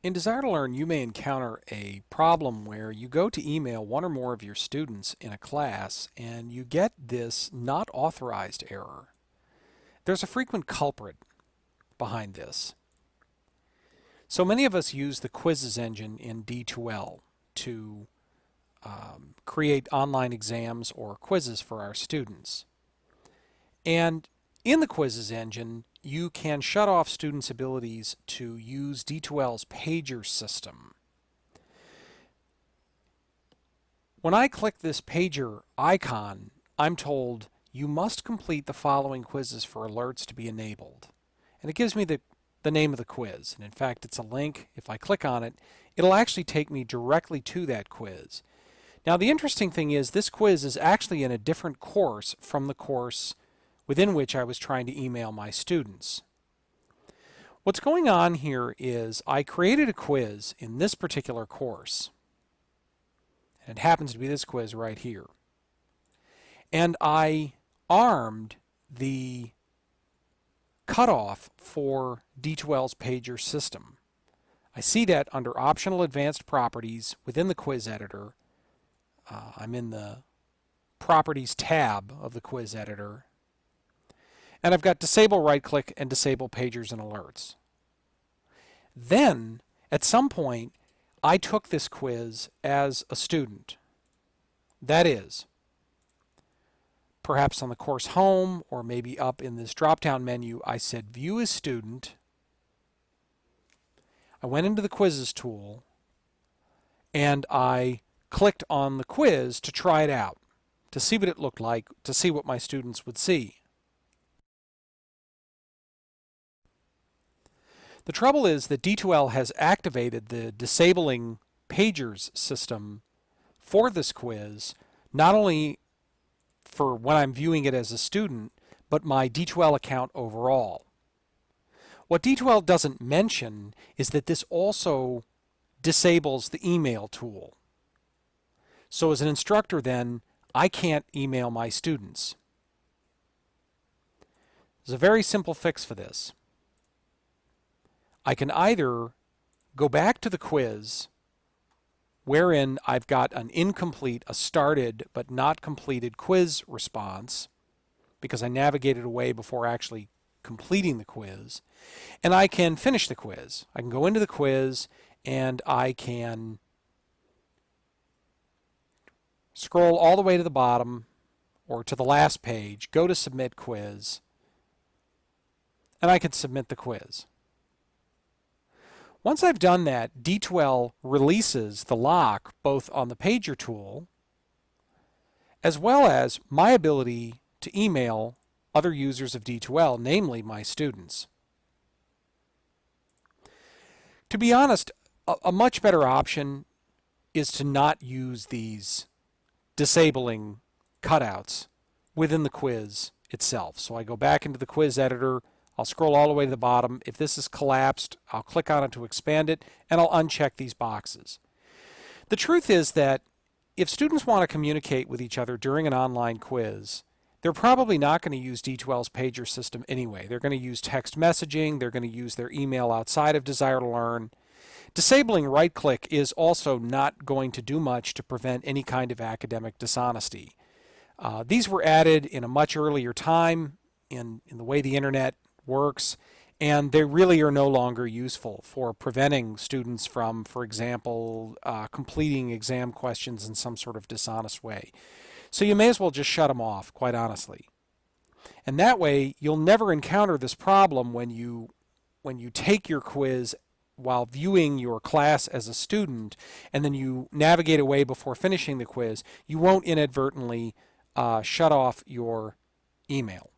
In Desire to Learn, you may encounter a problem where you go to email one or more of your students in a class and you get this not authorized error. There's a frequent culprit behind this. So many of us use the quizzes engine in D2L to create online exams or quizzes for our students. And in the quizzes engine, you can shut off students' abilities to use D2L's pager system. When I click this pager icon, I'm told you must complete the following quizzes for alerts to be enabled. And it gives me the name of the quiz. And in fact, it's a link. If I click on it, it'll actually take me directly to that quiz. Now, the interesting thing is this quiz is actually in a different course from the course within which I was trying to email my students. What's going on here is I created a quiz in this particular course. And it happens to be this quiz right here. And I armed the cutoff for D2L's pager system. I see that under Optional Advanced Properties within the quiz editor. I'm in the Properties tab of the quiz editor. And I've got Disable Right-Click and Disable Pagers and Alerts. Then, at some point, I took this quiz as a student. That is, perhaps on the course home or maybe up in this drop-down menu, I said View as Student. I went into the Quizzes tool and I clicked on the quiz to try it out, to see what it looked like, to see what my students would see. The trouble is that D2L has activated the disabling pagers system for this quiz, not only for when I'm viewing it as a student, but my D2L account overall. What D2L doesn't mention is that this also disables the email tool. So as an instructor then, I can't email my students. There's a very simple fix for this. I can either go back to the quiz wherein I've got an incomplete, a started but not completed quiz response because I navigated away before actually completing the quiz, and I can finish the quiz. I can go into the quiz and I can scroll all the way to the bottom or to the last page, go to Submit Quiz, and I can submit the quiz. Once I've done that, D2L releases the lock both on the pager tool as well as my ability to email other users of D2L, namely my students. To be honest, a much better option is to not use these disabling cutouts within the quiz itself. So I go back into the quiz editor, I'll scroll all the way to the bottom. If this is collapsed, I'll click on it to expand it, and I'll uncheck these boxes. The truth is that if students want to communicate with each other during an online quiz, they're probably not going to use D2L's pager system anyway. They're going to use text messaging, they're going to use their email outside of Desire to Learn. Disabling right-click is also not going to do much to prevent any kind of academic dishonesty. These were added in a much earlier time in the way the internet works, and they really are no longer useful for preventing students from, for example, completing exam questions in some sort of dishonest way. So you may as well just shut them off, quite honestly. And that way, you'll never encounter this problem when you take your quiz while viewing your class as a student, and then you navigate away before finishing the quiz. You won't inadvertently shut off your email.